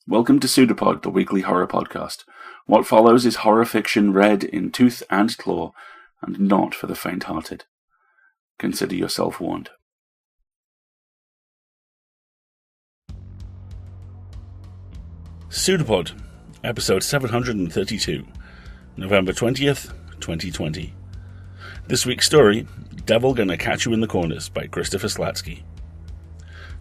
Welcome to PseudoPod, the weekly horror podcast. What follows is horror fiction read in tooth and claw, and not for the faint-hearted. Consider yourself warned. PseudoPod, episode 732, November 20th, 2020. This week's story, Devil Gonna Catch You in the Corners by Christopher Slatsky.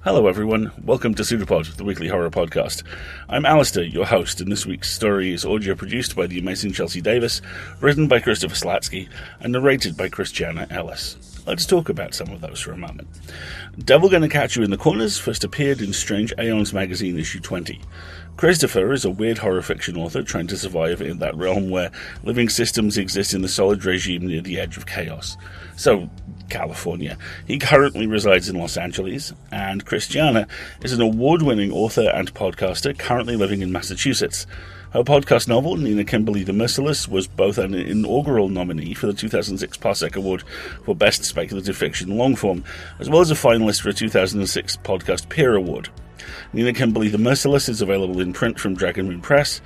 Hello everyone, welcome to PseudoPod, the weekly horror podcast. I'm Alistair, your host, and this week's story is audio produced by the amazing Chelsea Davis, written by Christopher Slatsky, and narrated by Christiana Ellis. Let's talk about some of those for a moment. Devil Gonna Catch You in the Corners first appeared in Strange Aeons magazine issue 20. Christopher is a weird horror fiction author trying to survive in that realm where living systems exist in the solid regime near the edge of chaos. So, California. He currently resides in Los Angeles, and Christiana is an award-winning author and podcaster currently living in Massachusetts. Her podcast novel, Nina Kimberly the Merciless, was both an inaugural nominee for the 2006 Parsec Award for Best Speculative Fiction Longform, as well as a finalist for a 2006 Podcast Peer Award. Nina Kimberly the Merciless is available in print from Dragon Moon Press.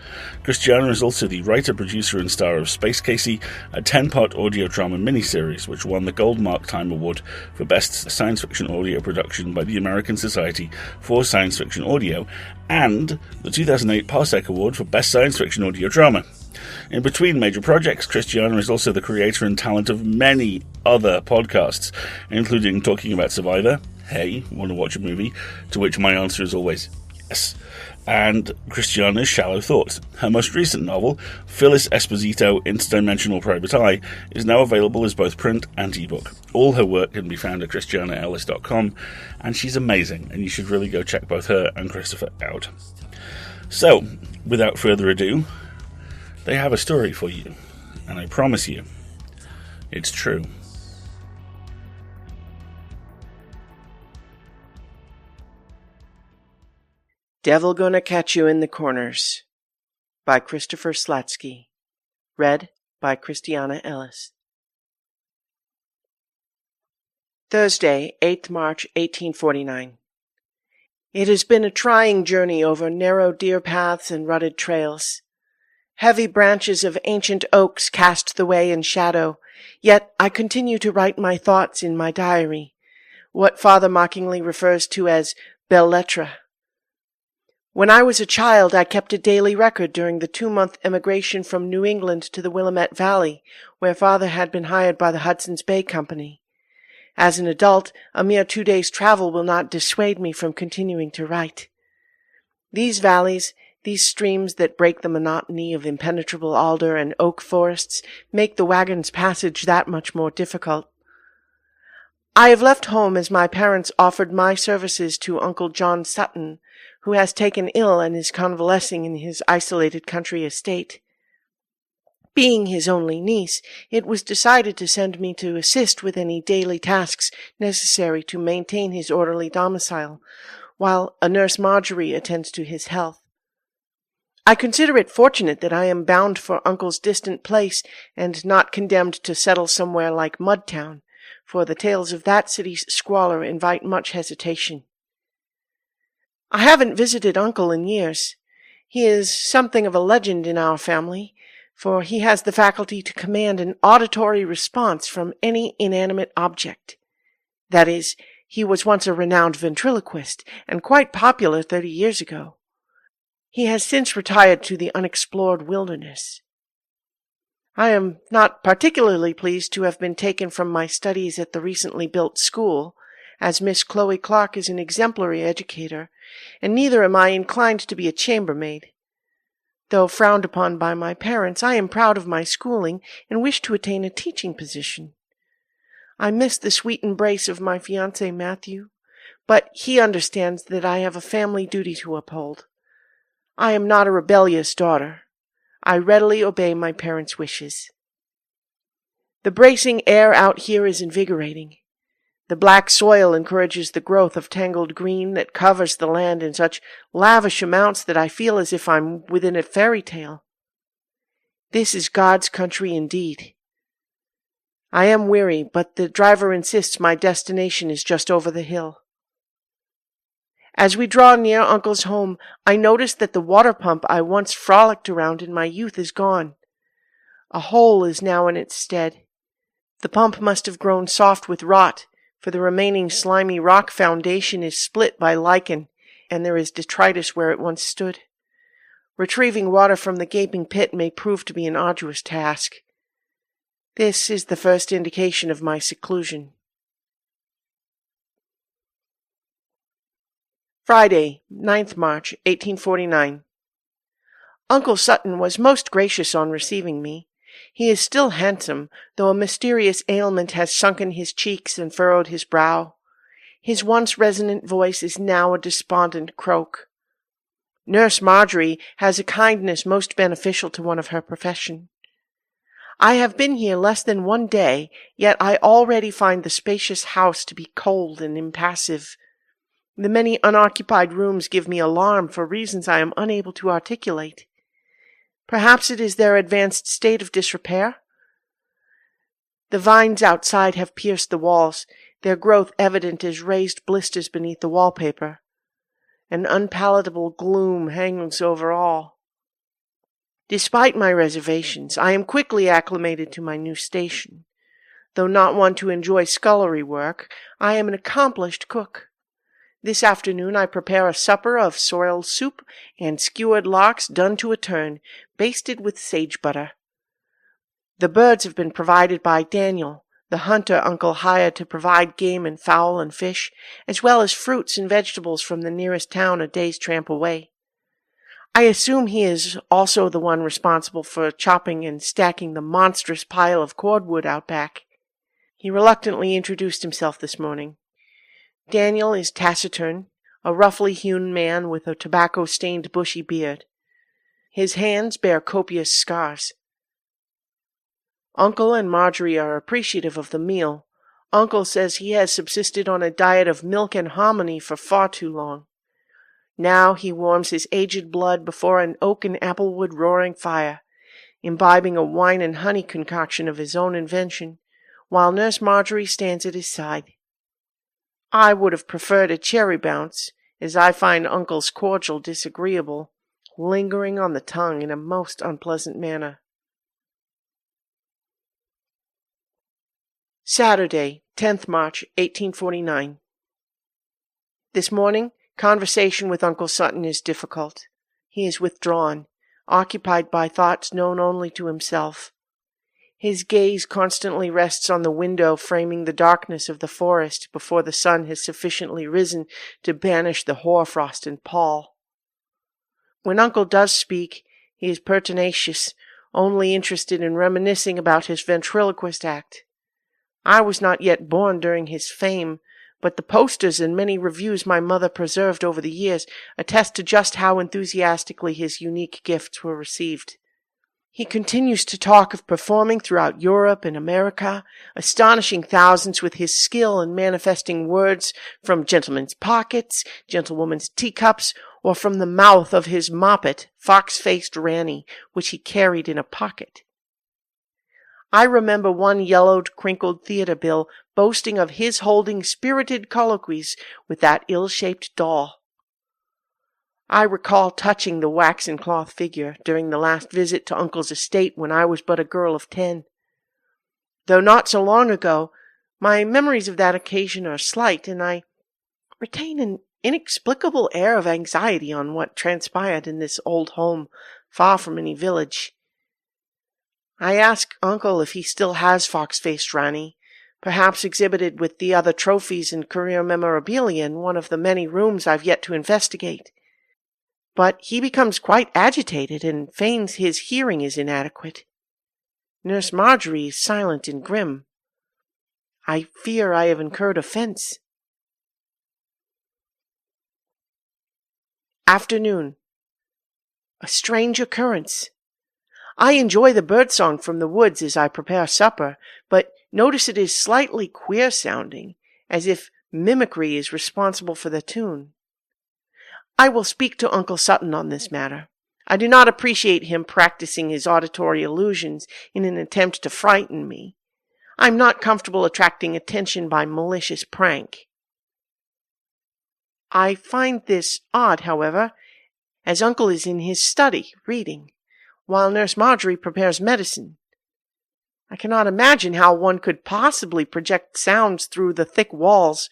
Christiana is also the writer, producer, and star of Space Casey, a 10-part audio drama miniseries which won the Gold Mark Time Award for Best Science Fiction Audio Production by the American Society for Science Fiction Audio, and the 2008 Parsec Award for Best Science Fiction Audio Drama. In between major projects, Christiana is also the creator and talent of many other podcasts, including Talking About Survivor, Hey, want to watch a movie? To which my answer is always yes. And Christiana's Shallow Thoughts. Her most recent novel, Phyllis Esposito, Interdimensional Private Eye, is now available as both print and ebook. All her work can be found at christianaellis.com, and she's amazing, and you should really go check both her and Christopher out. So, without further ado, they have a story for you, and I promise you, it's true. Devil Gonna Catch You in the Corners by Christopher Slatsky. Read by Christiana Ellis. Thursday, 8th March, 1849. It has been a trying journey over narrow deer paths and rutted trails. Heavy branches of ancient oaks cast the way in shadow, yet I continue to write my thoughts in my diary, what Father mockingly refers to as belles lettres. When I was a child, I kept a daily record during the 2-month emigration from New England to the Willamette Valley, where Father had been hired by the Hudson's Bay Company. As an adult, a mere 2 days' travel will not dissuade me from continuing to write. These valleys, these streams that break the monotony of impenetrable alder and oak forests, make the wagon's passage that much more difficult. I have left home as my parents offered my services to Uncle John Sutton, who has taken ill and is convalescing in his isolated country estate. Being his only niece, it was decided to send me to assist with any daily tasks necessary to maintain his orderly domicile, while a nurse Marjorie attends to his health. I consider it fortunate that I am bound for Uncle's distant place and not condemned to settle somewhere like Mudtown, for the tales of that city's squalor invite much hesitation. I haven't visited Uncle in years. He is something of a legend in our family, for he has the faculty to command an auditory response from any inanimate object. That is, he was once a renowned ventriloquist, and quite popular 30 years ago. He has since retired to the unexplored wilderness. I am not particularly pleased to have been taken from my studies at the recently built school, as Miss Chloe Clark is an exemplary educator, and neither am I inclined to be a chambermaid. Though frowned upon by my parents, I am proud of my schooling and wish to attain a teaching position. I miss the sweet embrace of my fiancé Matthew, but he understands that I have a family duty to uphold. I am not a rebellious daughter. I readily obey my parents' wishes. The bracing air out here is invigorating. The black soil encourages the growth of tangled green that covers the land in such lavish amounts that I feel as if I'm within a fairy tale. This is God's country indeed. I am weary, but the driver insists my destination is just over the hill. As we draw near Uncle's home, I notice that the water pump I once frolicked around in my youth is gone. A hole is now in its stead. The pump must have grown soft with rot, for the remaining slimy rock foundation is split by lichen, and there is detritus where it once stood. Retrieving water from the gaping pit may prove to be an arduous task. This is the first indication of my seclusion. Friday, 9th March, 1849. Uncle Sutton was most gracious on receiving me. He is still handsome, though a mysterious ailment has sunken his cheeks and furrowed his brow. His once resonant voice is now a despondent croak. Nurse Marjorie has a kindness most beneficial to one of her profession. I have been here less than 1 day, yet I already find the spacious house to be cold and impassive. The many unoccupied rooms give me alarm for reasons I am unable to articulate. Perhaps it is their advanced state of disrepair. The vines outside have pierced the walls, their growth evident as raised blisters beneath the wallpaper. An unpalatable gloom hangs over all. Despite my reservations, I am quickly acclimated to my new station. Though not one to enjoy scullery work, I am an accomplished cook. This afternoon I prepare a supper of sorrel soup and skewered larks done to a turn, basted with sage butter. The birds have been provided by Daniel, the hunter Uncle hired to provide game and fowl and fish, as well as fruits and vegetables from the nearest town a day's tramp away. I assume he is also the one responsible for chopping and stacking the monstrous pile of cordwood out back. He reluctantly introduced himself this morning. Daniel is taciturn, a roughly hewn man with a tobacco-stained bushy beard. His hands bear copious scars. Uncle and Marjorie are appreciative of the meal. Uncle says he has subsisted on a diet of milk and hominy for far too long. Now he warms his aged blood before an oak and applewood roaring fire, imbibing a wine and honey concoction of his own invention, while Nurse Marjorie stands at his side. I would have preferred a cherry bounce, as I find Uncle's cordial disagreeable, lingering on the tongue in a most unpleasant manner. Saturday, 10th March, 1849. This morning, conversation with Uncle Sutton is difficult. He is withdrawn, occupied by thoughts known only to himself. His gaze constantly rests on the window framing the darkness of the forest before the sun has sufficiently risen to banish the hoarfrost and pall. When Uncle does speak, he is pertinacious, only interested in reminiscing about his ventriloquist act. I was not yet born during his fame, but the posters and many reviews my mother preserved over the years attest to just how enthusiastically his unique gifts were received. He continues to talk of performing throughout Europe and America, astonishing thousands with his skill in manifesting words from gentlemen's pockets, gentlewomen's teacups, or from the mouth of his moppet, fox-faced Ranny, which he carried in a pocket. I remember one yellowed, crinkled theater bill boasting of his holding spirited colloquies with that ill-shaped doll. I recall touching the waxen cloth figure during the last visit to Uncle's estate when I was but a girl of 10. Though not so long ago, my memories of that occasion are slight, and I retain an inexplicable air of anxiety on what transpired in this old home, far from any village. I ask Uncle if he still has fox-faced Ranny, perhaps exhibited with the other trophies and career memorabilia in one of the many rooms I've yet to investigate. But he becomes quite agitated and feigns his hearing is inadequate. Nurse Marjorie is silent and grim. I fear I have incurred offense. Afternoon. A strange occurrence. I enjoy the birdsong from the woods as I prepare supper, but notice it is slightly queer-sounding, as if mimicry is responsible for the tune. I will speak to Uncle Sutton on this matter. I do not appreciate him practicing his auditory illusions in an attempt to frighten me. I am not comfortable attracting attention by malicious prank. I find this odd, however, as Uncle is in his study, reading, while Nurse Marjorie prepares medicine. I cannot imagine how one could possibly project sounds through the thick walls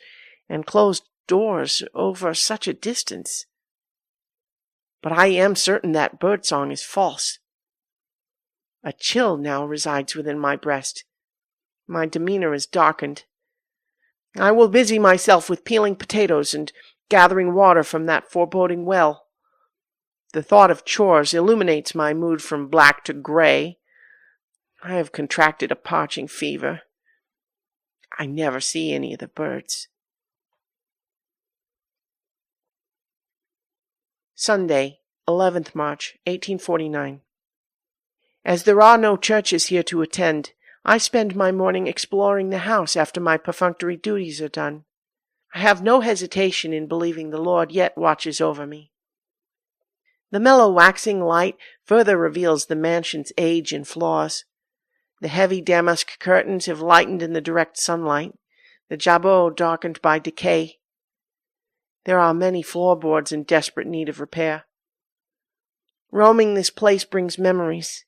and closed doors over such a distance. But I am certain that birdsong is false. A chill now resides within my breast. My demeanor is darkened. I will busy myself with peeling potatoes and gathering water from that foreboding well. The thought of chores illuminates my mood from black to gray. I have contracted a parching fever. I never see any of the birds. Sunday, 11th March, 1849. As there are no churches here to attend, I spend my morning exploring the house after my perfunctory duties are done. I have no hesitation in believing the Lord yet watches over me. The mellow waxing light further reveals the mansion's age and flaws. The heavy damask curtains have lightened in the direct sunlight, the jabot darkened by decay. There are many floorboards in desperate need of repair. Roaming this place brings memories.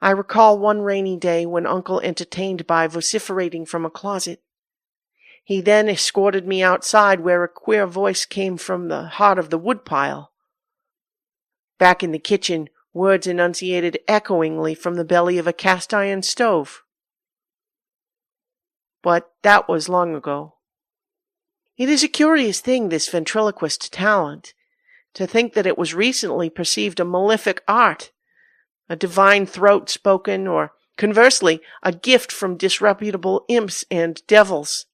I recall one rainy day when Uncle entertained by vociferating from a closet. He then escorted me outside where a queer voice came from the heart of the woodpile. Back in the kitchen, words enunciated echoingly from the belly of a cast-iron stove. But that was long ago. It is a curious thing, this ventriloquist talent, to think that it was recently perceived a malefic art, a divine throat spoken, or, conversely, a gift from disreputable imps and devils.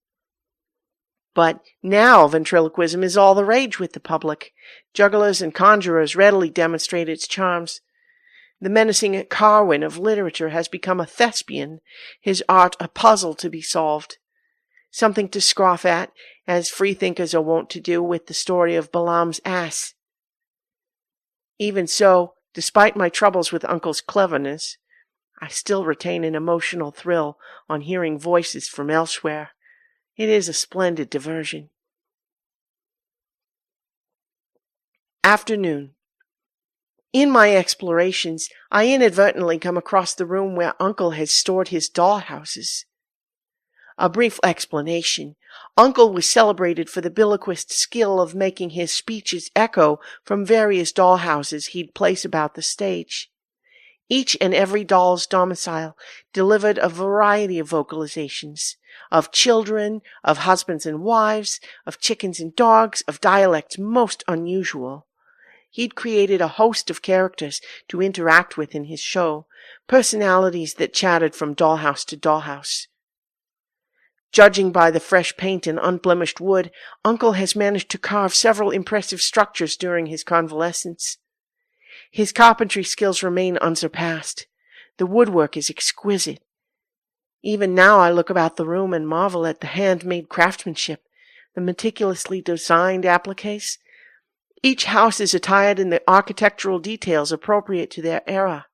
But now ventriloquism is all the rage with the public. Jugglers and conjurers readily demonstrate its charms. The menacing Carwin of literature has become a thespian, his art a puzzle to be solved, something to scoff at, as freethinkers are wont to do with the story of Balaam's ass. Even so, despite my troubles with Uncle's cleverness, I still retain an emotional thrill on hearing voices from elsewhere. It is a splendid diversion. Afternoon. In my explorations, I inadvertently come across the room where Uncle has stored his doll-houses. A brief explanation. Uncle was celebrated for the billoquist skill of making his speeches echo from various doll-houses he'd place about the stage. Each and every doll's domicile delivered a variety of vocalizations, of children, of husbands and wives, of chickens and dogs, of dialects most unusual. He'd created a host of characters to interact with in his show, personalities that chattered from dollhouse to dollhouse. Judging by the fresh paint and unblemished wood, Uncle has managed to carve several impressive structures during his convalescence. His carpentry skills remain unsurpassed. The woodwork is exquisite. Even now I look about the room and marvel at the handmade craftsmanship, the meticulously designed appliques. Each house is attired in the architectural details appropriate to their era.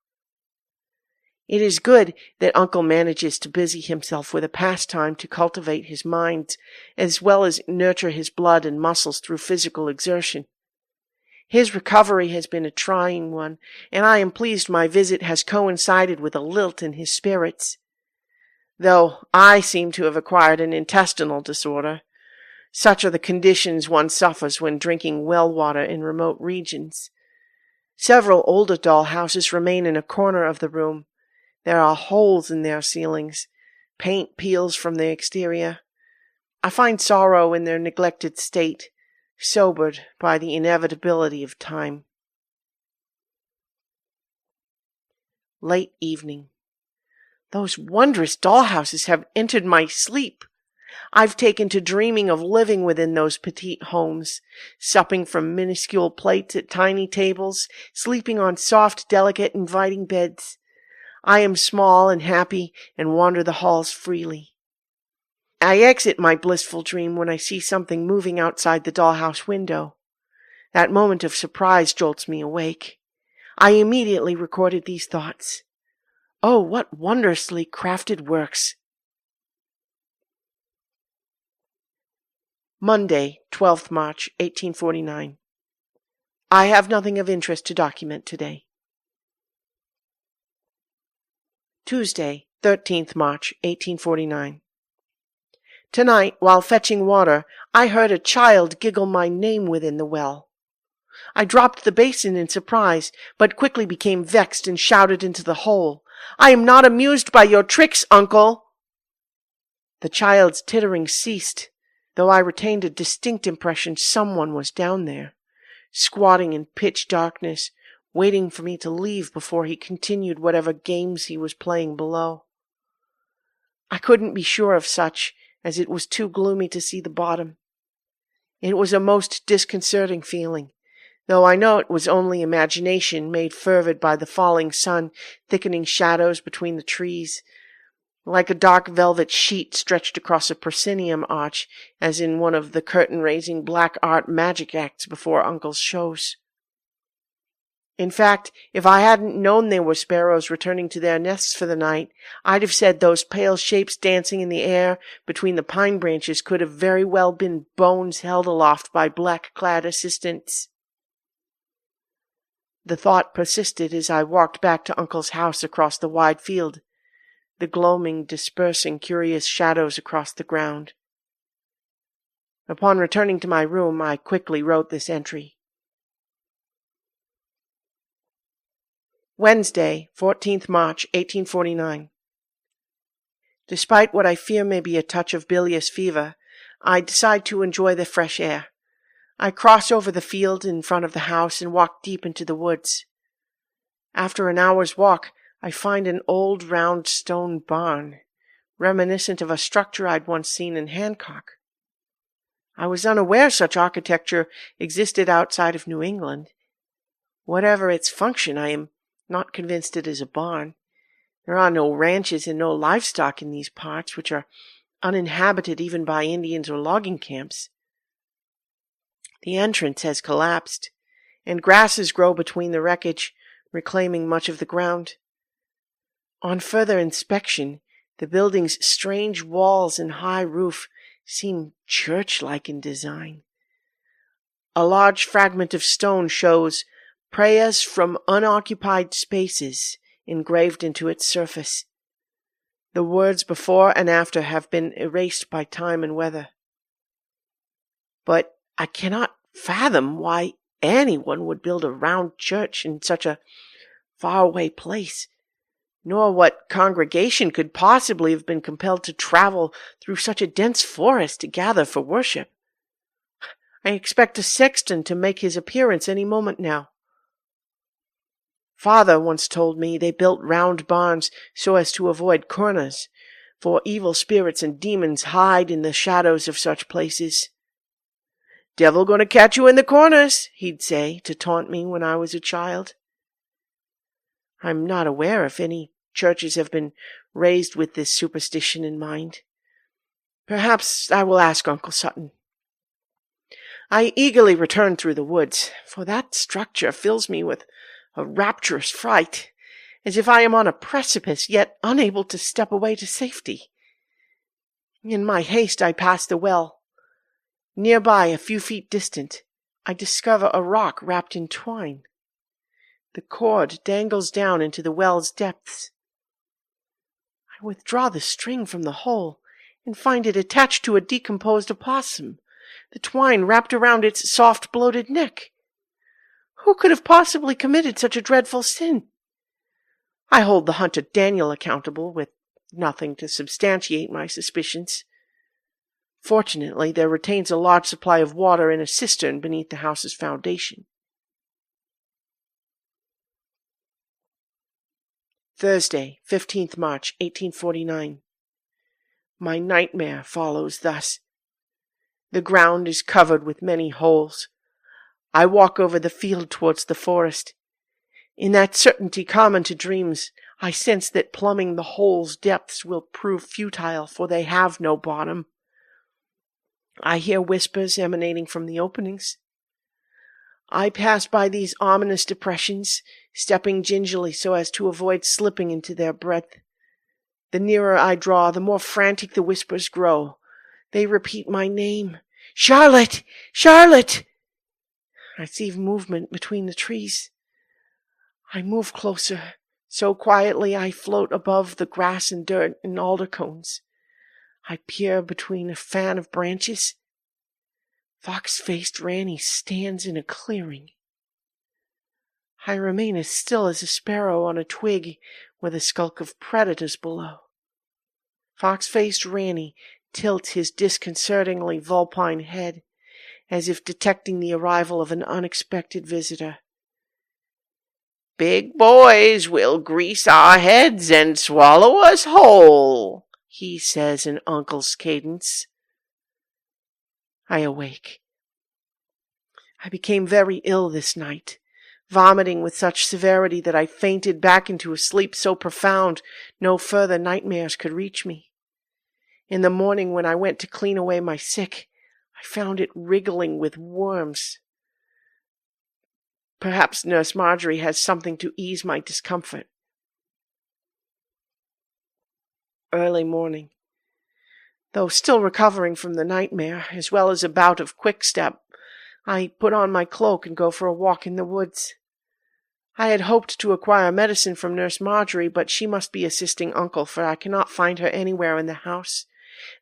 It is good that Uncle manages to busy himself with a pastime to cultivate his mind, as well as nurture his blood and muscles through physical exertion. His recovery has been a trying one, and I am pleased my visit has coincided with a lilt in his spirits. Though I seem to have acquired an intestinal disorder. Such are the conditions one suffers when drinking well water in remote regions. Several older doll houses remain in a corner of the room. There are holes in their ceilings. Paint peels from the exterior. I find sorrow in their neglected state, sobered by the inevitability of time. Late evening. Those wondrous dollhouses have entered my sleep. I've taken to dreaming of living within those petite homes, supping from minuscule plates at tiny tables, sleeping on soft, delicate, inviting beds. I am small and happy and wander the halls freely. I exit my blissful dream when I see something moving outside the dollhouse window. That moment of surprise jolts me awake. I immediately recorded these thoughts. Oh, what wondrously crafted works! Monday, 12th March, 1849. I have nothing of interest to document today. Tuesday, 13th March, 1849. Tonight, while fetching water, I heard a child giggle my name within the well. I dropped the basin in surprise, but quickly became vexed and shouted into the hole, "I am not amused by your tricks, uncle!" The child's tittering ceased, though I retained a distinct impression someone was down there, squatting in pitch darkness, waiting for me to leave before he continued whatever games he was playing below. I couldn't be sure of such, as it was too gloomy to see the bottom. It was a most disconcerting feeling, though I know it was only imagination made fervid by the falling sun, thickening shadows between the trees, like a dark velvet sheet stretched across a proscenium arch, as in one of the curtain-raising black art magic acts before Uncle's shows. In fact, if I hadn't known there were sparrows returning to their nests for the night, I'd have said those pale shapes dancing in the air between the pine branches could have very well been bones held aloft by black-clad assistants. The thought persisted as I walked back to Uncle's house across the wide field, the gloaming dispersing curious shadows across the ground. Upon returning to my room, I quickly wrote this entry. Wednesday, 14th March, 1849. Despite what I fear may be a touch of bilious fever, I decide to enjoy the fresh air. I cross over the field in front of the house and walk deep into the woods. After an hour's walk, I find an old round stone barn, reminiscent of a structure I'd once seen in Hancock. I was unaware such architecture existed outside of New England. Whatever its function, I am not convinced it is a barn. There are no ranches and no livestock in these parts, which are uninhabited even by Indians or logging camps. The entrance has collapsed, and grasses grow between the wreckage, reclaiming much of the ground. On further inspection, the building's strange walls and high roof seem church-like in design. A large fragment of stone shows "Prayers from Unoccupied Spaces" engraved into its surface. The words before and after have been erased by time and weather. But I cannot fathom why anyone would build a round church in such a far-away place, nor what congregation could possibly have been compelled to travel through such a dense forest to gather for worship. I expect a sexton to make his appearance any moment now. Father once told me they built round barns so as to avoid corners, for evil spirits and demons hide in the shadows of such places. "Devil gonna catch you in the corners," he'd say to taunt me when I was a child. I'm not aware if any churches have been raised with this superstition in mind. Perhaps I will ask Uncle Sutton. I eagerly return through the woods, for that structure fills me with a rapturous fright, as if I am on a precipice, yet unable to step away to safety. In my haste I pass the well. Nearby, a few feet distant, I discover a rock wrapped in twine. The cord dangles down into the well's depths. I withdraw the string from the hole and find it attached to a decomposed opossum, the twine wrapped around its soft, bloated neck. Who could have possibly committed such a dreadful sin? I hold the hunter Daniel accountable, with nothing to substantiate my suspicions. Fortunately, there retains a large supply of water in a cistern beneath the house's foundation. Thursday, 15th March, 1849. My nightmare follows thus. The ground is covered with many holes. I walk over the field towards the forest. In that certainty common to dreams, I sense that plumbing the hole's depths will prove futile, for they have no bottom. I hear whispers emanating from the openings. I pass by these ominous depressions, stepping gingerly so as to avoid slipping into their breadth. The nearer I draw, the more frantic the whispers grow. They repeat my name, Charlotte! Charlotte! I see movement between the trees. I move closer. So quietly I float above the grass and dirt and alder cones. I peer between a fan of branches. Fox-faced Ranny stands in a clearing. I remain as still as a sparrow on a twig with a skulk of predators below. Fox-faced Ranny tilts his disconcertingly vulpine head, as if detecting the arrival of an unexpected visitor. "Big boys will grease our heads and swallow us whole," he says in Uncle's cadence. I awake. I became very ill this night, vomiting with such severity that I fainted back into a sleep so profound no further nightmares could reach me. In the morning, when I went to clean away my sick, I found it wriggling with worms. Perhaps Nurse Marjorie has something to ease my discomfort. Early morning. Though still recovering from the nightmare, as well as a bout of quick-step, I put on my cloak and go for a walk in the woods. I had hoped to acquire medicine from Nurse Marjorie, but she must be assisting Uncle, for I cannot find her anywhere in the house,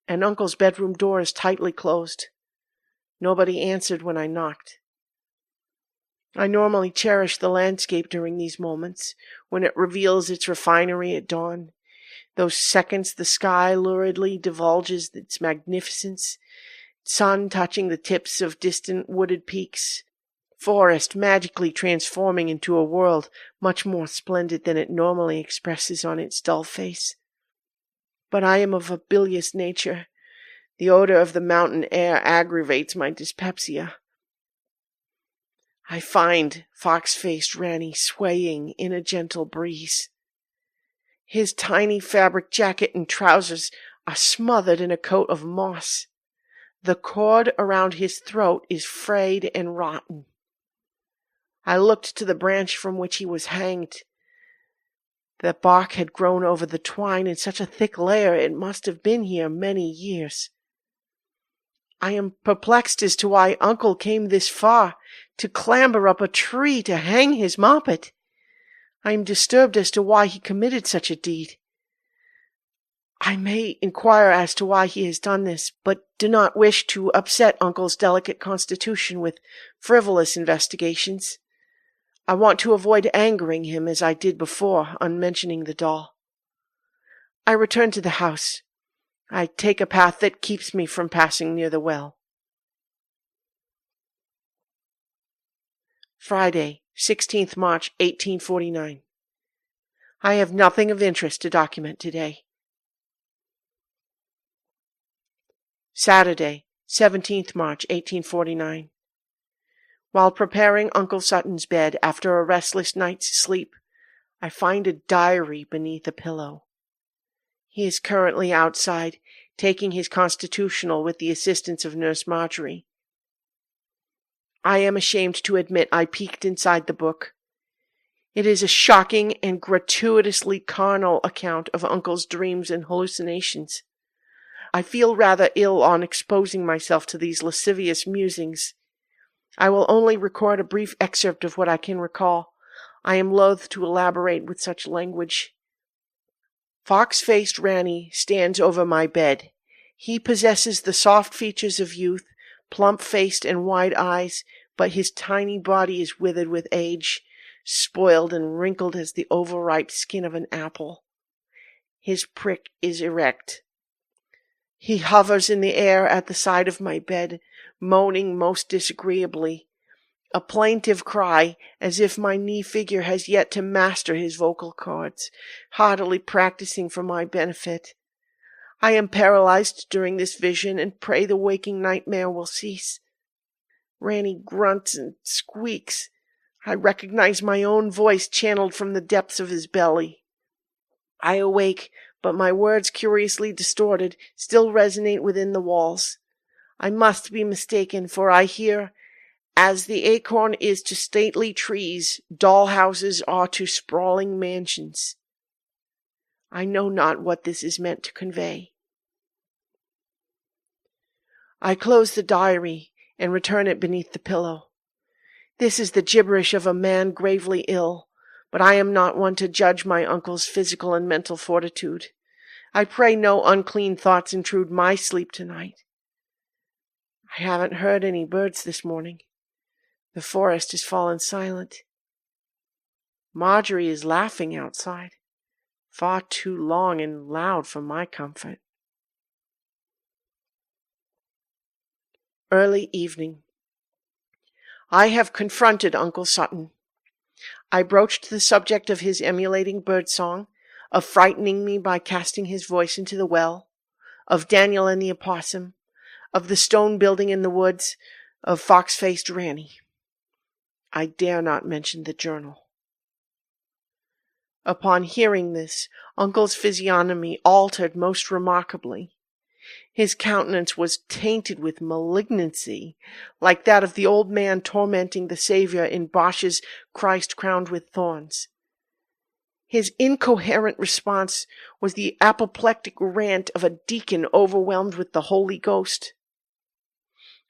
and Uncle's bedroom door is tightly closed. Nobody answered when I knocked. I normally cherish the landscape during these moments, when it reveals its refinery at dawn. Those seconds the sky luridly divulges its magnificence, sun touching the tips of distant wooded peaks, forest magically transforming into a world much more splendid than it normally expresses on its dull face. But I am of a bilious nature. The odor of the mountain air aggravates my dyspepsia. I find fox-faced Ranny swaying in a gentle breeze. His tiny fabric jacket and trousers are smothered in a coat of moss. The cord around his throat is frayed and rotten. I looked to the branch from which he was hanged. The bark had grown over the twine in such a thick layer it must have been here many years. I am perplexed as to why Uncle came this far, to clamber up a tree to hang his moppet. I am disturbed as to why he committed such a deed. I may inquire as to why he has done this, but do not wish to upset Uncle's delicate constitution with frivolous investigations. I want to avoid angering him as I did before on mentioning the doll. I return to the house. I take a path that keeps me from passing near the well. Friday, 16th March, 1849. I have nothing of interest to document today. Saturday, 17th March, 1849. While preparing Uncle Sutton's bed after a restless night's sleep, I find a diary beneath a pillow. He is currently outside, taking his constitutional with the assistance of Nurse Marjorie. I am ashamed to admit I peeked inside the book. It is a shocking and gratuitously carnal account of Uncle's dreams and hallucinations. I feel rather ill on exposing myself to these lascivious musings. I will only record a brief excerpt of what I can recall. I am loath to elaborate with such language. Fox-faced Ranny stands over my bed. He possesses the soft features of youth, plump-faced and wide eyes, but his tiny body is withered with age, spoiled and wrinkled as the overripe skin of an apple. His prick is erect. He hovers in the air at the side of my bed, moaning most disagreeably, a plaintive cry, as if my knee figure has yet to master his vocal cords, heartily practicing for my benefit. I am paralyzed during this vision and pray the waking nightmare will cease. Ranny grunts and squeaks. I recognize my own voice channeled from the depths of his belly. I awake, but my words, curiously distorted, still resonate within the walls. I must be mistaken, for I hear, "As the acorn is to stately trees, doll-houses are to sprawling mansions." I know not what this is meant to convey. I close the diary and return it beneath the pillow. This is the gibberish of a man gravely ill, but I am not one to judge my uncle's physical and mental fortitude. I pray no unclean thoughts intrude my sleep tonight. I haven't heard any birds this morning. The forest has fallen silent. Marjorie is laughing outside, far too long and loud for my comfort. Early evening. I have confronted Uncle Sutton. I broached the subject of his emulating birdsong, of frightening me by casting his voice into the well, of Daniel and the opossum, of the stone building in the woods, of fox-faced Ranny. I dare not mention the journal. Upon hearing this, Uncle's physiognomy altered most remarkably. His countenance was tainted with malignancy, like that of the old man tormenting the Saviour in Bosch's Christ Crowned with Thorns. His incoherent response was the apoplectic rant of a deacon overwhelmed with the Holy Ghost.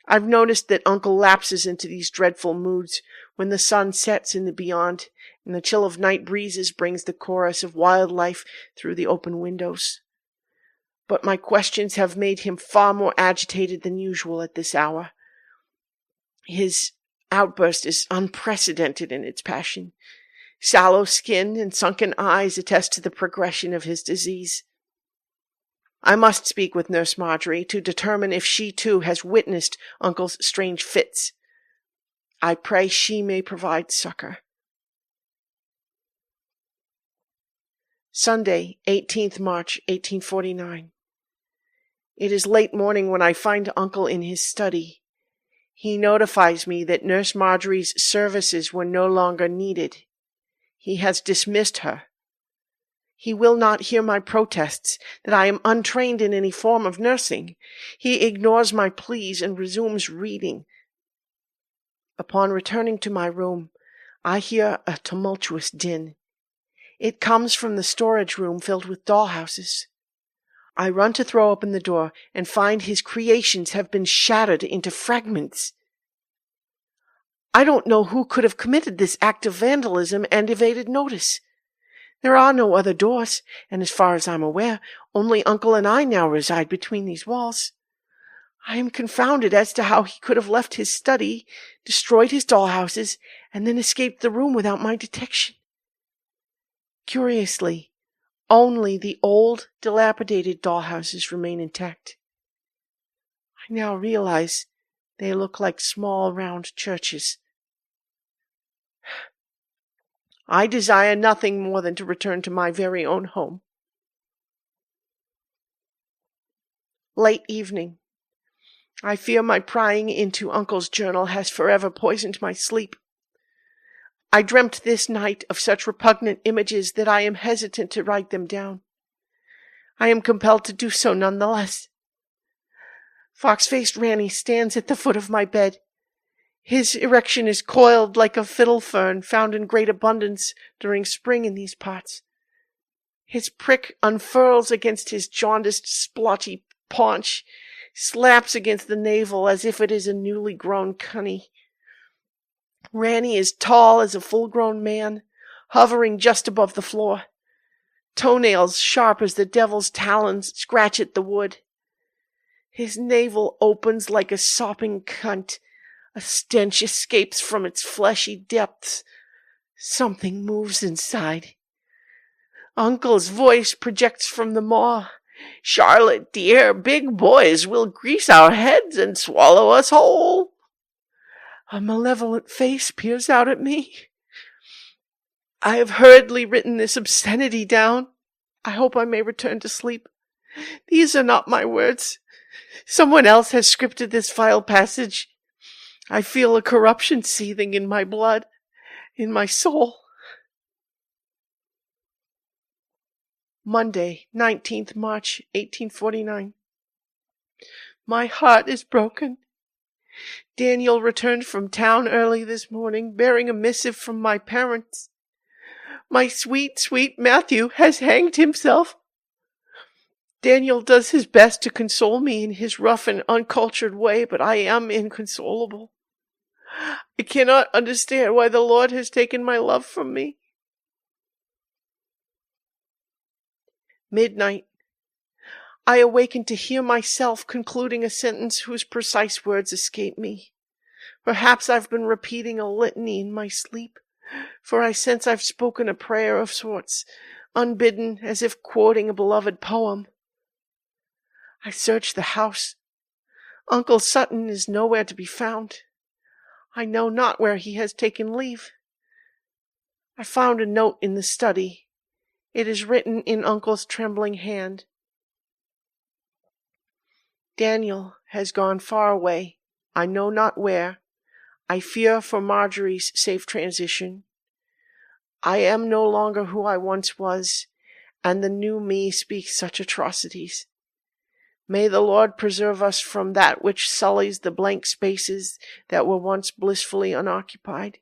I've noticed that Uncle lapses into these dreadful moods when the sun sets in the beyond, and the chill of night breezes brings the chorus of wild life through the open windows. But my questions have made him far more agitated than usual at this hour. His outburst is unprecedented in its passion. Sallow skin and sunken eyes attest to the progression of his disease. I must speak with Nurse Marjorie to determine if she too has witnessed Uncle's strange fits. I pray she may provide succor. Sunday, 18th March, 1849. It is late morning when I find Uncle in his study. He notifies me that Nurse Marjorie's services were no longer needed. He has dismissed her. He will not hear my protests that I am untrained in any form of nursing. He ignores my pleas and resumes reading. Upon returning to my room, I hear a tumultuous din. It comes from the storage room filled with dollhouses. I run to throw open the door and find his creations have been shattered into fragments. I don't know who could have committed this act of vandalism and evaded notice. There are no other doors, and as far as I'm aware, only Uncle and I now reside between these walls. I am confounded as to how he could have left his study, destroyed his dollhouses, and then escaped the room without my detection. Curiously, only the old, dilapidated dollhouses remain intact. I now realize they look like small, round churches. I desire nothing more than to return to my very own home. Late evening. I fear my prying into Uncle's journal has forever poisoned my sleep. I dreamt this night of such repugnant images that I am hesitant to write them down. I am compelled to do so nonetheless. Fox-faced Ranny stands at the foot of my bed. His erection is coiled like a fiddle fern found in great abundance during spring in these parts. His prick unfurls against his jaundiced, splotchy paunch, slaps against the navel as if it is a newly grown cunny. Ranny is tall as a full-grown man, hovering just above the floor. Toenails sharp as the devil's talons scratch at the wood. His navel opens like a sopping cunt. A stench escapes from its fleshy depths. Something moves inside. Uncle's voice projects from the maw. "Charlotte, dear, big boys will grease our heads and swallow us whole." A malevolent face peers out at me. I have hurriedly written this obscenity down. I hope I may return to sleep. These are not my words. Someone else has scripted this vile passage. I feel a corruption seething in my blood, in my soul. Monday, 19th March, 1849. My heart is broken. Daniel returned from town early this morning, bearing a missive from my parents. My sweet, sweet Matthew has hanged himself. Daniel does his best to console me in his rough and uncultured way, but I am inconsolable. I cannot understand why the Lord has taken my love from me. Midnight. I awaken to hear myself concluding a sentence whose precise words escape me. Perhaps I've been repeating a litany in my sleep, for I sense I've spoken a prayer of sorts, unbidden, as if quoting a beloved poem. I search the house. Uncle Sutton is nowhere to be found. I know not where he has taken leave. I found a note in the study. It is written in Uncle's trembling hand. Daniel has gone far away. I know not where. I fear for Marjorie's safe transition. I am no longer who I once was, and the new me speaks such atrocities. May the Lord preserve us from that which sullies the blank spaces that were once blissfully unoccupied.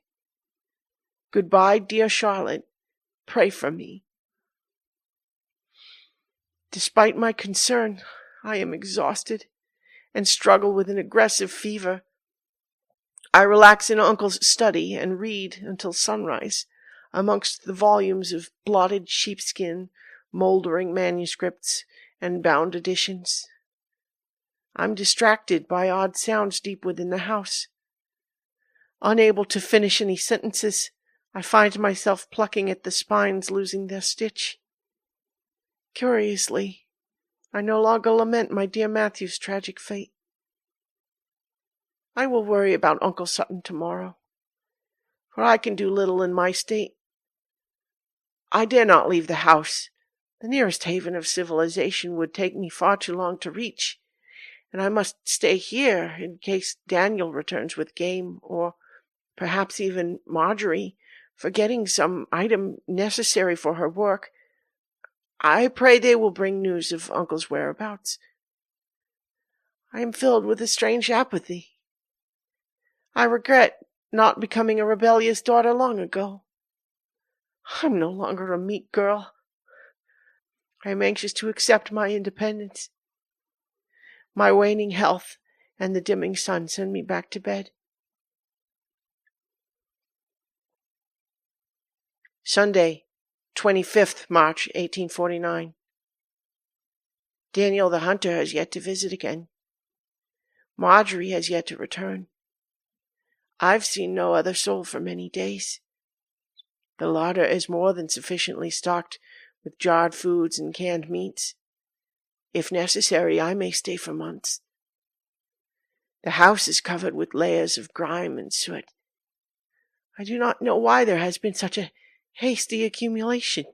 Goodbye, dear Charlotte. Pray for me. Despite my concern, I am exhausted and struggle with an aggressive fever. I relax in Uncle's study and read until sunrise, amongst the volumes of blotted sheepskin, moldering manuscripts, and bound editions. I'm distracted by odd sounds deep within the house. Unable to finish any sentences, I find myself plucking at the spines losing their stitch. Curiously, I no longer lament my dear Matthew's tragic fate. I will worry about Uncle Sutton tomorrow, for I can do little in my state. I dare not leave the house. The nearest haven of civilization would take me far too long to reach, and I must stay here in case Daniel returns with game, or perhaps even Marjorie, forgetting some item necessary for her work. I pray they will bring news of Uncle's whereabouts. I am filled with a strange apathy. I regret not becoming a rebellious daughter long ago. I'm no longer a meek girl. I am anxious to accept my independence. My waning health and the dimming sun send me back to bed. Sunday, 25th March, 1849. Daniel the hunter has yet to visit again. Marjorie has yet to return. I've seen no other soul for many days. The larder is more than sufficiently stocked with jarred foods and canned meats. If necessary, I may stay for months. The house is covered with layers of grime and soot. I do not know why there has been such a hasty accumulation.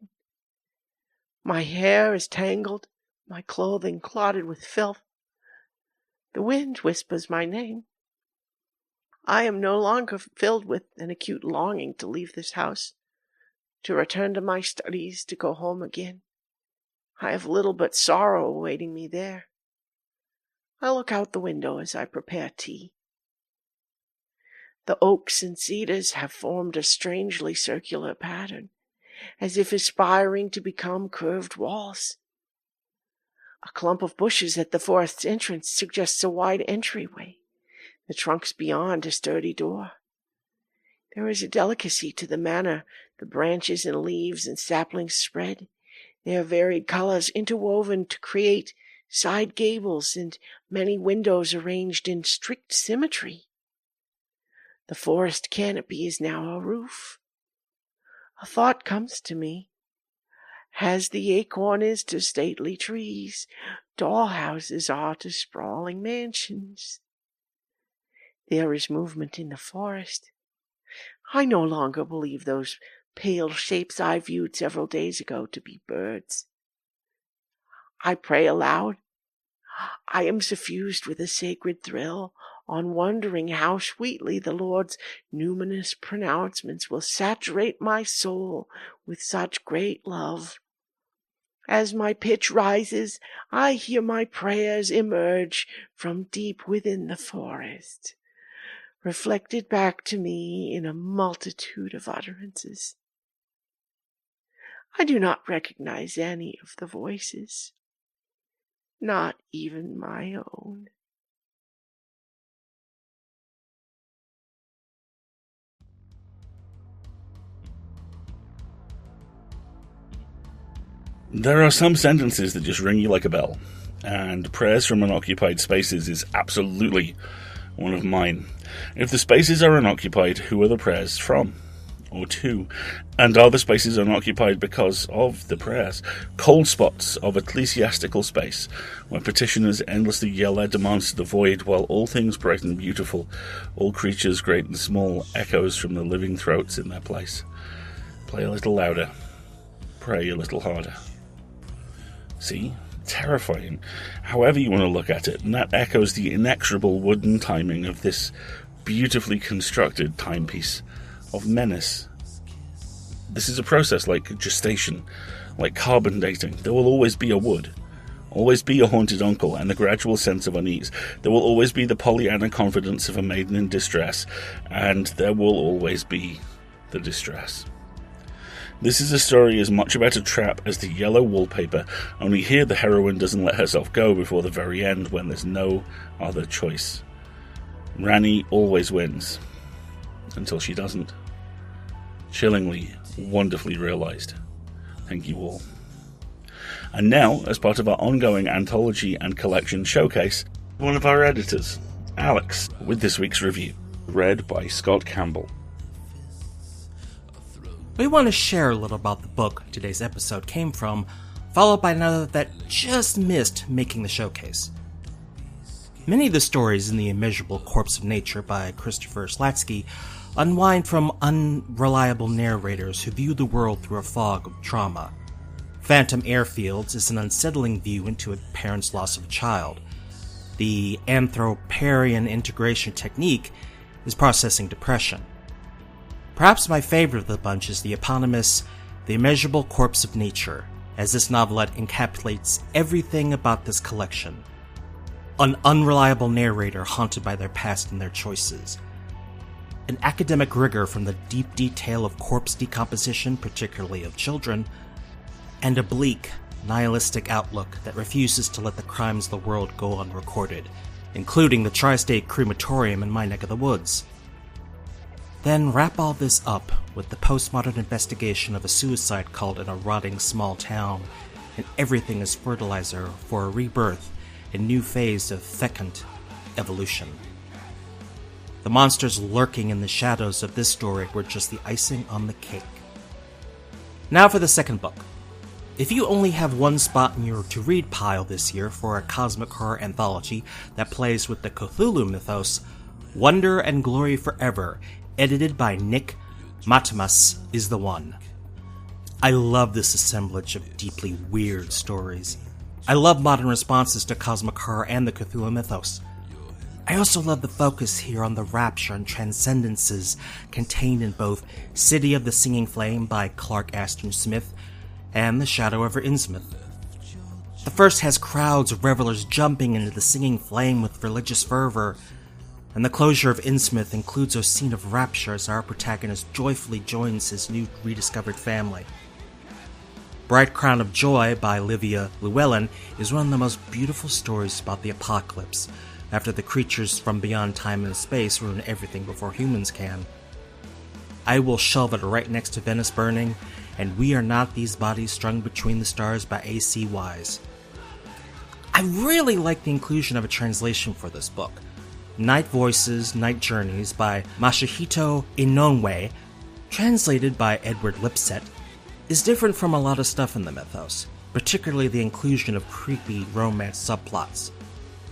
My hair is tangled, my clothing clotted with filth. The wind whispers my name. I am no longer filled with an acute longing to leave this house, to return to my studies, to go home again. I have little but sorrow awaiting me there. I look out the window as I prepare tea. The oaks and cedars have formed a strangely circular pattern, as if aspiring to become curved walls. A clump of bushes at the forest's entrance suggests a wide entryway, the trunks beyond a sturdy door. There is a delicacy to the manner the branches and leaves and saplings spread, their varied colors interwoven to create side gables and many windows arranged in strict symmetry. The forest canopy is now a roof. A thought comes to me. As the acorn is to stately trees, doll houses are to sprawling mansions. There is movement in the forest. I no longer believe those pale shapes I viewed several days ago to be birds. I pray aloud. I am suffused with a sacred thrill on wondering how sweetly the Lord's numinous pronouncements will saturate my soul with such great love. As my pitch rises, I hear my prayers emerge from deep within the forest, reflected back to me in a multitude of utterances. I do not recognize any of the voices. not even my own. There are some sentences that just ring you like a bell, and prayers from unoccupied spaces is absolutely one of mine. If the spaces are unoccupied, who are the prayers from? Or to? And are the spaces unoccupied because of the prayers? Cold spots of ecclesiastical space, where petitioners endlessly yell their demands to the void, while all things bright and beautiful, all creatures great and small, echoes from the living throats in their place. Play a little louder. Pray a little harder. See? Terrifying. However you want to look at it, and that echoes the inexorable wooden timing of this beautifully constructed timepiece of menace. This is a process like gestation, like carbon dating. There will always be a wood, always be a haunted uncle, and the gradual sense of unease. There will always be the Pollyanna confidence of a maiden in distress, and there will always be the distress. This is a story as much about a trap as the yellow wallpaper, only here the heroine doesn't let herself go before the very end when there's no other choice. Rani always wins, until she doesn't. Chillingly, wonderfully realised. Thank you all. And now, as part of our ongoing anthology and collection showcase, one of our editors, Alex, with this week's review, read by Scott Campbell. We want to share a little about the book today's episode came from, followed by another that just missed making the showcase. Many of the stories in The Immeasurable Corpse of Nature by Christopher Slatsky unwind from unreliable narrators who view the world through a fog of trauma. Phantom Airfields is an unsettling view into a parent's loss of a child. The Anthroparian integration technique is processing depression. Perhaps my favorite of the bunch is the eponymous The Immeasurable Corpse of Nature, as this novelette encapsulates everything about this collection. An unreliable narrator haunted by their past and their choices. An academic rigor from the deep detail of corpse decomposition, particularly of children, and a bleak, nihilistic outlook that refuses to let the crimes of the world go unrecorded, including the tri-state crematorium in my neck of the woods. Then wrap all this up with the postmodern investigation of a suicide cult in a rotting small town, and everything is fertilizer for a rebirth and new phase of fecund evolution. The monsters lurking in the shadows of this story were just the icing on the cake. Now for the second book. If you only have one spot in your to-read pile this year for a cosmic horror anthology that plays with the Cthulhu mythos, Wonder and Glory Forever, edited by Nick Matamas, is the one. I love this assemblage of deeply weird stories. I love modern responses to cosmic horror and the Cthulhu mythos. I also love the focus here on the rapture and transcendences contained in both City of the Singing Flame by Clark Ashton Smith and The Shadow over Innsmouth. The first has crowds of revelers jumping into the singing flame with religious fervor, and the closure of Innsmouth includes a scene of rapture as our protagonist joyfully joins his new rediscovered family. Bright Crown of Joy by Livia Llewellyn is one of the most beautiful stories about the apocalypse, after the creatures from beyond time and space ruin everything before humans can. I will shelve it right next to Venice Burning, and We Are Not These Bodies Strung Between the Stars by A.C. Wise. I really like the inclusion of a translation for this book. Night Voices, Night Journeys by Masahito Inoue, translated by Edward Lipset, is different from a lot of stuff in the mythos, particularly the inclusion of creepy romance subplots.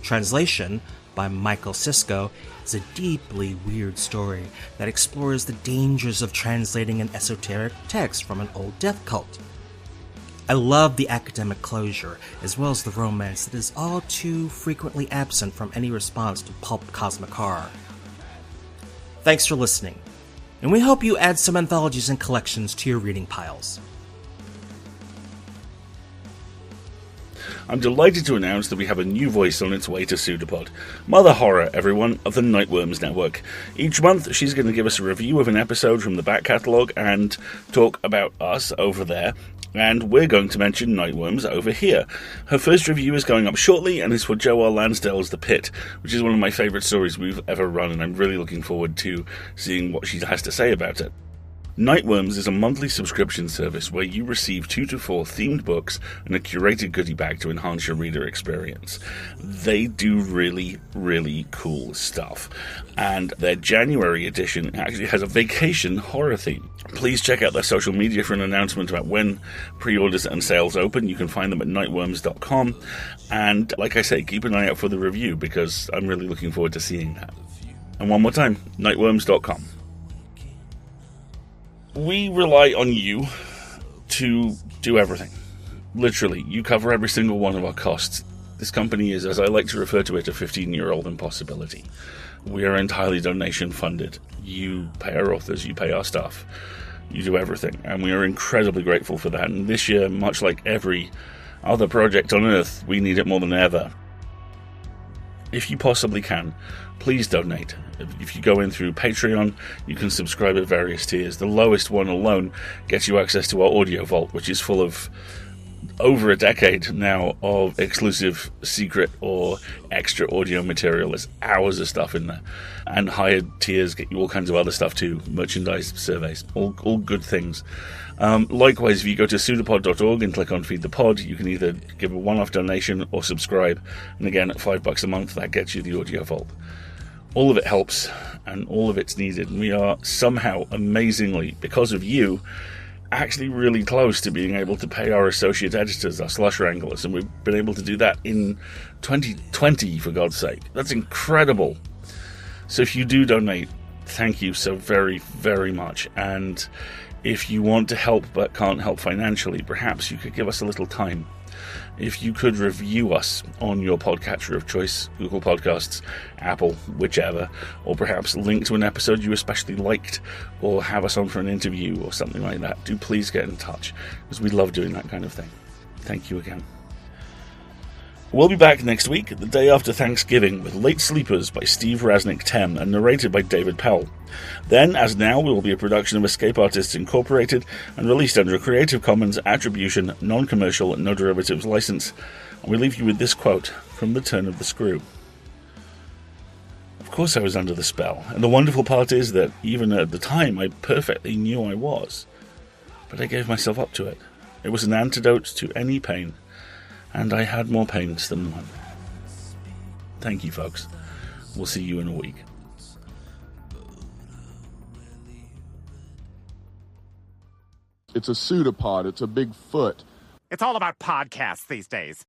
Translation by Michael Sisko is a deeply weird story that explores the dangers of translating an esoteric text from an old death cult. I love the academic closure, as well as the romance that is all too frequently absent from any response to pulp cosmic horror. Thanks for listening, and we hope you add some anthologies and collections to your reading piles. I'm delighted to announce that we have a new voice on its way to PseudoPod. Mother Horror, everyone, of the Nightworms Network. Each month, she's going to give us a review of an episode from the back catalogue and talk about us over there. And we're going to mention Nightworms over here. Her first review is going up shortly, and is for Joe R. Lansdale's The Pit, which is one of my favourite stories we've ever run, and I'm really looking forward to seeing what she has to say about it. Nightworms is a monthly subscription service where you receive 2 to 4 themed books and a curated goodie bag to enhance your reader experience. They do really, really cool stuff. And their January edition actually has a vacation horror theme. Please check out their social media for an announcement about when pre-orders and sales open. You can find them at nightworms.com. And like I say, keep an eye out for the review because I'm really looking forward to seeing that. And one more time, nightworms.com. We rely on you to do everything. Literally, you cover every single one of our costs. This company is, as I like to refer to it, a 15-year-old impossibility. We are entirely donation funded. You pay our authors, you pay our staff, you do everything, and we are incredibly grateful for that. And this year, much like every other project on Earth, we need it more than ever. If you possibly can, please donate. If you go in through Patreon, you can subscribe at various tiers. The lowest one alone gets you access to our audio vault, which is full of over a decade now of exclusive, secret, or extra audio material. There's hours of stuff in there. And higher tiers get you all kinds of other stuff too. Merchandise, surveys, all good things. Likewise, if you go to pseudopod.org and click on Feed the Pod, you can either give a one-off donation or subscribe. And again, at $5 a month, that gets you the audio vault. All of it helps, and all of it's needed. And we are somehow, amazingly, because of you, actually really close to being able to pay our associate editors, our slush wranglers, and we've been able to do that in 2020, for God's sake. That's incredible. So if you do donate, thank you so very, very much. And if you want to help but can't help financially, perhaps you could give us a little time. If you could review us on your podcatcher of choice, Google Podcasts, Apple, whichever, or perhaps link to an episode you especially liked, or have us on for an interview or something like that, do please get in touch, because we love doing that kind of thing. Thank you again. We'll be back next week, the day after Thanksgiving, with Late Sleepers by Steve Rasnick-Tem and narrated by David Pell. Then, as now, we will be a production of Escape Artists Incorporated and released under a Creative Commons Attribution, Non-Commercial, No Derivatives license. And we leave you with this quote from The Turn of the Screw. Of course I was under the spell, and the wonderful part is that, even at the time, I perfectly knew I was. But I gave myself up to it. It was an antidote to any pain. And I had more pains than one. Thank you, folks. We'll see you in a week. It's a pseudopod. It's a big foot. It's all about podcasts these days.